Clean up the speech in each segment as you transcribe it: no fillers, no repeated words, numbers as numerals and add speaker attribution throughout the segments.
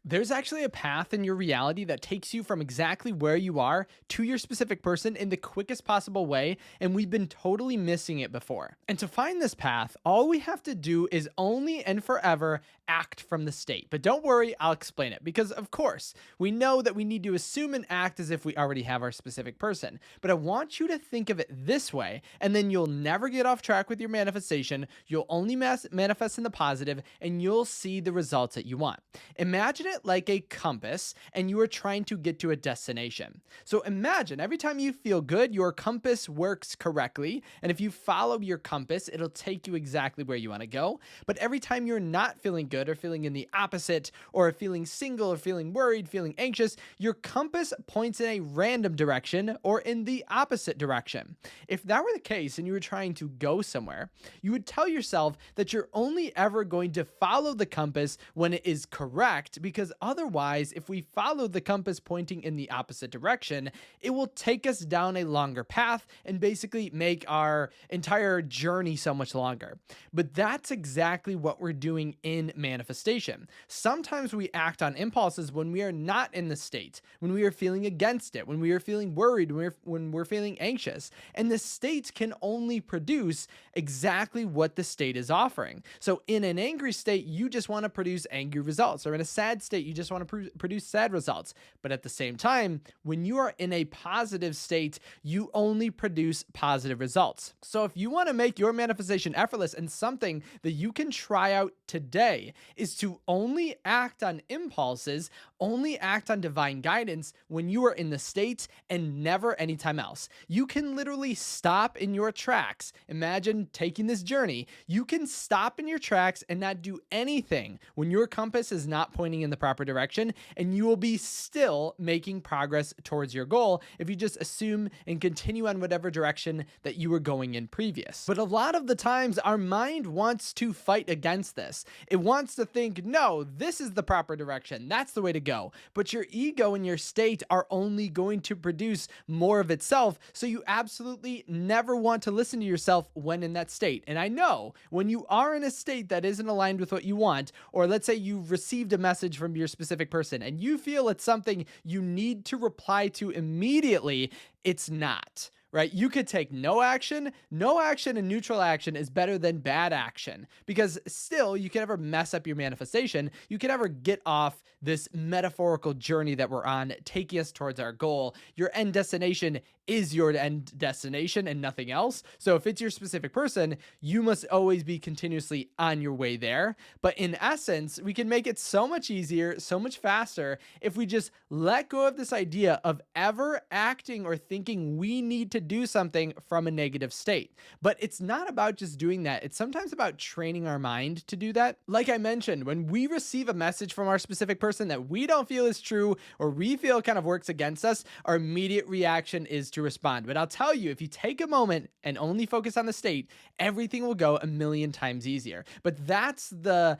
Speaker 1: There's actually a path in your reality that takes you from exactly where you are to your specific person in the quickest possible way, and we've been totally missing it before. And to find this path, all we have to do is only and forever act from the state. But don't worry, I'll explain it because, of course, we know that we need to assume and act as if we already have our specific person. But I want you to think of it this way, and then you'll never get off track with your manifestation. You'll only manifest in the positive, and you'll see the results that you want. Imagine it like a compass, and you are trying to get to a destination. So imagine every time you feel good, your compass works correctly. And if you follow your compass, it'll take you exactly where you want to go. But every time you're not feeling good or feeling in the opposite, or feeling single or feeling worried, feeling anxious, your compass points in a random direction or in the opposite direction. If that were the case and you were trying to go somewhere, you would tell yourself that you're only ever going to follow the compass when it is correct, because otherwise, if we follow the compass pointing in the opposite direction, it will take us down a longer path and basically make our entire journey so much longer. But that's exactly what we're doing in manifestation. Sometimes we act on impulses when we are not in the state, when we are feeling against it, when we are feeling worried, when we're feeling anxious. And the state can only produce exactly what the state is offering. So in an angry state, you just want to produce angry results, or in a sad state, you just want to produce sad results. But at the same time, when you are in a positive state, you only produce positive results. So if you want to make your manifestation effortless, and something that you can try out today is to only act on impulses, only act on divine guidance when you are in the state and never anytime else. You can literally stop in your tracks. Imagine taking this journey. You can stop in your tracks and not do anything when your compass is not pointing in the proper direction, and you will be still making progress towards your goal if you just assume and continue on whatever direction that you were going in previous. But a lot of the times, our mind wants to fight against this. It wants to think, no, this is the proper direction. That's the way to go. But your ego and your state are only going to produce more of itself. So you absolutely never want to listen to yourself when in that state. And I know when you are in a state that isn't aligned with what you want, or let's say you've received a message from your specific person and you feel it's something you need to reply to immediately, it's not. Right? You could take no action. No action and neutral action is better than bad action, because still you can never mess up your manifestation. You can never get off this metaphorical journey that we're on, taking us towards our goal. Your end destination is your end destination and nothing else. So if it's your specific person, you must always be continuously on your way there. But in essence, we can make it so much easier, so much faster if we just let go of this idea of ever acting or thinking we need to do something from a negative state. But it's not about just doing that. It's sometimes about training our mind to do that. Like I mentioned, when we receive a message from our specific person that we don't feel is true, or we feel kind of works against us, our immediate reaction is to respond. But I'll tell you, if you take a moment and only focus on the state, everything will go a million times easier. But that's the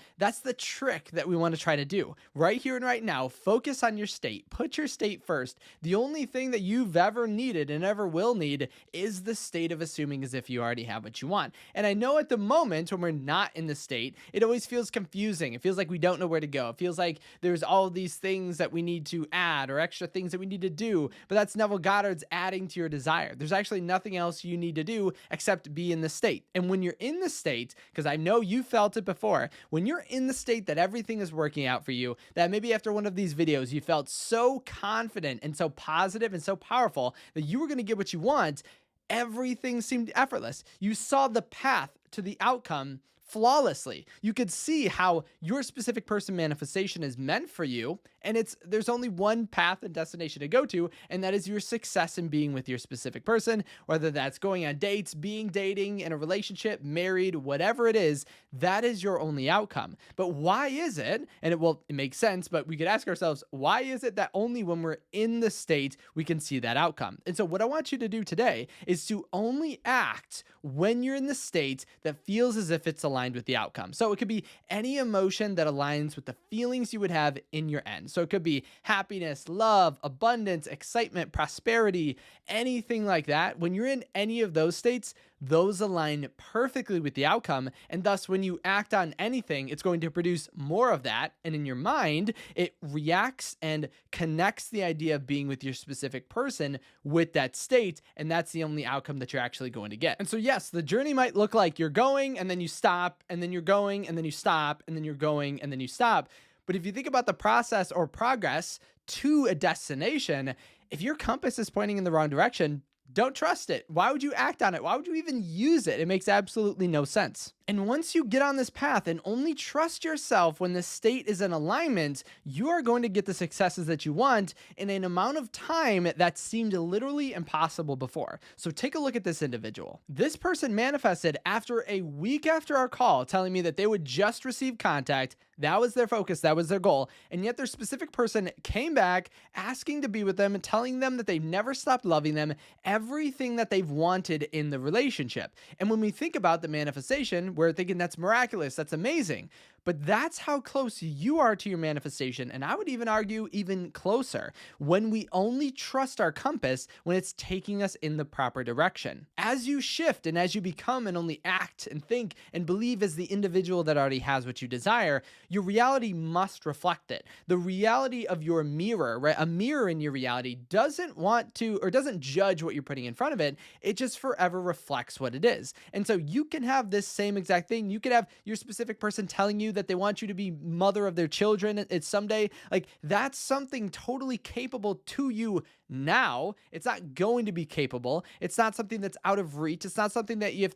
Speaker 1: trick that we want to try to do right here and right now. Focus on your state. Put your state first. The only thing that you've ever needed and ever will need is the state of assuming as if you already have what you want. And I know at the moment when we're not in the state, it always feels confusing. It feels like we don't know where to go. It feels like there's all these things that we need to add, or extra things that we need to do. But that's Neville Goddard's adding to your desire. There's actually nothing else you need to do except be in the state. And when you're in the state, because I know you felt it before, when you're in the state that everything is working out for you, that maybe after one of these videos, you felt so confident and so positive and so powerful that you were going to get what you want, everything seemed effortless. You saw the path to the outcome flawlessly. You could see how your specific person manifestation is meant for you, and there's only one path and destination to go to, and that is your success in being with your specific person, whether that's going on dates, dating, in a relationship, married, whatever it is, that is your only outcome. But why is it, and it makes sense, but we could ask ourselves, why is it that only when we're in the state we can see that outcome? And so what I want you to do today is to only act when you're in the state that feels as if it's aligned with the outcome. So it could be any emotion that aligns with the feelings you would have in your end. So it could be happiness, love, abundance, excitement, prosperity, anything like that. When you're in any of those states, those align perfectly with the outcome. And thus, when you act on anything, it's going to produce more of that. And in your mind, it reacts and connects the idea of being with your specific person with that state. And that's the only outcome that you're actually going to get. And so, yes, the journey might look like you're going and then you stop, and then you're going and then you stop, and then you're going and then you stop. But if you think about the process or progress to a destination, if your compass is pointing in the wrong direction, don't trust it. Why would you act on it? Why would you even use it? It makes absolutely no sense. And once you get on this path and only trust yourself when the state is in alignment, you are going to get the successes that you want in an amount of time that seemed literally impossible before. So take a look at this individual. This person manifested after a week after our call, telling me that they would just receive contact. That was their focus. That was their goal. And yet their specific person came back asking to be with them and telling them that they've never stopped loving them, everything that they've wanted in the relationship. And when we think about the manifestation, we're thinking that's miraculous, that's amazing. But that's how close you are to your manifestation. And I would even argue even closer when we only trust our compass when it's taking us in the proper direction. As you shift and as you become and only act and think and believe as the individual that already has what you desire, your reality must reflect it. The reality of your mirror, right? A mirror in your reality doesn't want to or doesn't judge what you're putting in front of it. It just forever reflects what it is. And so you can have this same exact thing. You could have your specific person telling you that they want you to be mother of their children. It's someday, like, that's something totally capable to you now. It's not going to be capable. It's not something that's out of reach. It's not something that you have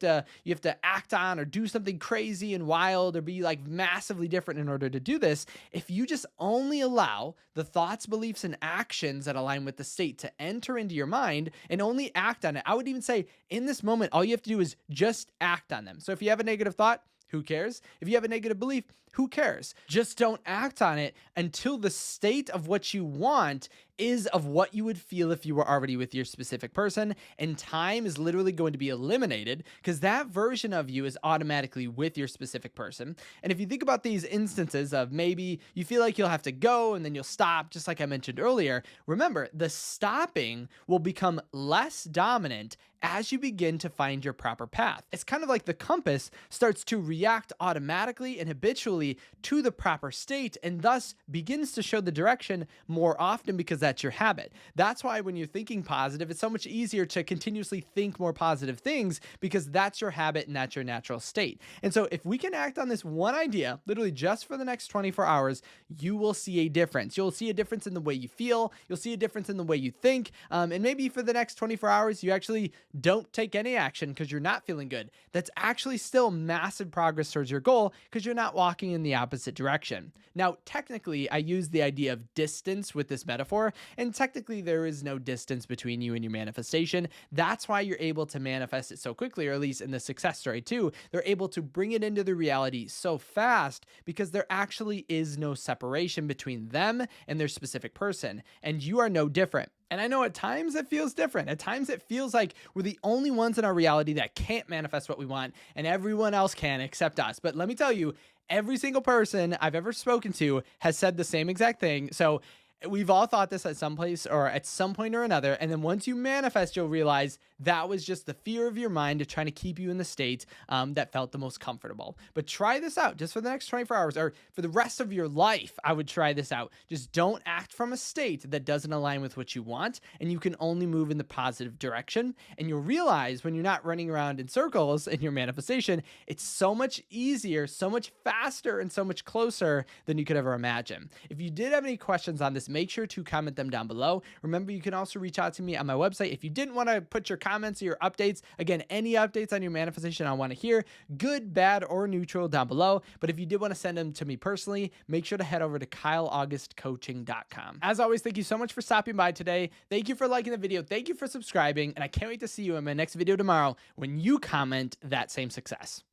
Speaker 1: to act on or do something crazy and wild or be like massively different in order to do this. If you just only allow the thoughts, beliefs, and actions that align with the state to enter into your mind and only act on it, I would even say in this moment, all you have to do is just act on them. So if you have a negative thought, who cares? If you have a negative belief, who cares? Just don't act on it until the state of what you want is of what you would feel if you were already with your specific person. And time is literally going to be eliminated because that version of you is automatically with your specific person. And if you think about these instances of maybe you feel like you'll have to go and then you'll stop, just like I mentioned earlier, remember the stopping will become less dominant as you begin to find your proper path. It's kind of like the compass starts to react automatically and habitually to the proper state and thus begins to show the direction more often because that's your habit. That's why when you're thinking positive, it's so much easier to continuously think more positive things because that's your habit and that's your natural state. And so if we can act on this one idea, literally just for the next 24 hours, you will see a difference. You'll see a difference in the way you feel. You'll see a difference in the way you think. And maybe for the next 24 hours, you actually don't take any action because you're not feeling good. That's actually still massive progress towards your goal because you're not walking in the opposite direction. Now, technically, I use the idea of distance with this metaphor, and technically there is no distance between you and your manifestation. That's why you're able to manifest it so quickly, or at least in the success story too. They're able to bring it into the reality so fast because there actually is no separation between them and their specific person, and you are no different. And I know at times it feels different. At times it feels like we're the only ones in our reality that can't manifest what we want and everyone else can except us. But let me tell you, every single person I've ever spoken to has said the same exact thing. So we've all thought this at some place or at some point or another. And then once you manifest, you'll realize that was just the fear of your mind of trying to keep you in the state that felt the most comfortable. But try this out just for the next 24 hours or for the rest of your life. I would try this out. Just don't act from a state that doesn't align with what you want. And you can only move in the positive direction. And you'll realize when you're not running around in circles in your manifestation, it's so much easier, so much faster, and so much closer than you could ever imagine. If you did have any questions on this, make sure to comment them down below. Remember, you can also reach out to me on my website. If you didn't want to put your comments or your updates, again, any updates on your manifestation I want to hear, good, bad, or neutral down below. But if you did want to send them to me personally, make sure to head over to kyleaugustcoaching.com. As always, thank you so much for stopping by today. Thank you for liking the video. Thank you for subscribing. And I can't wait to see you in my next video tomorrow when you comment that same success.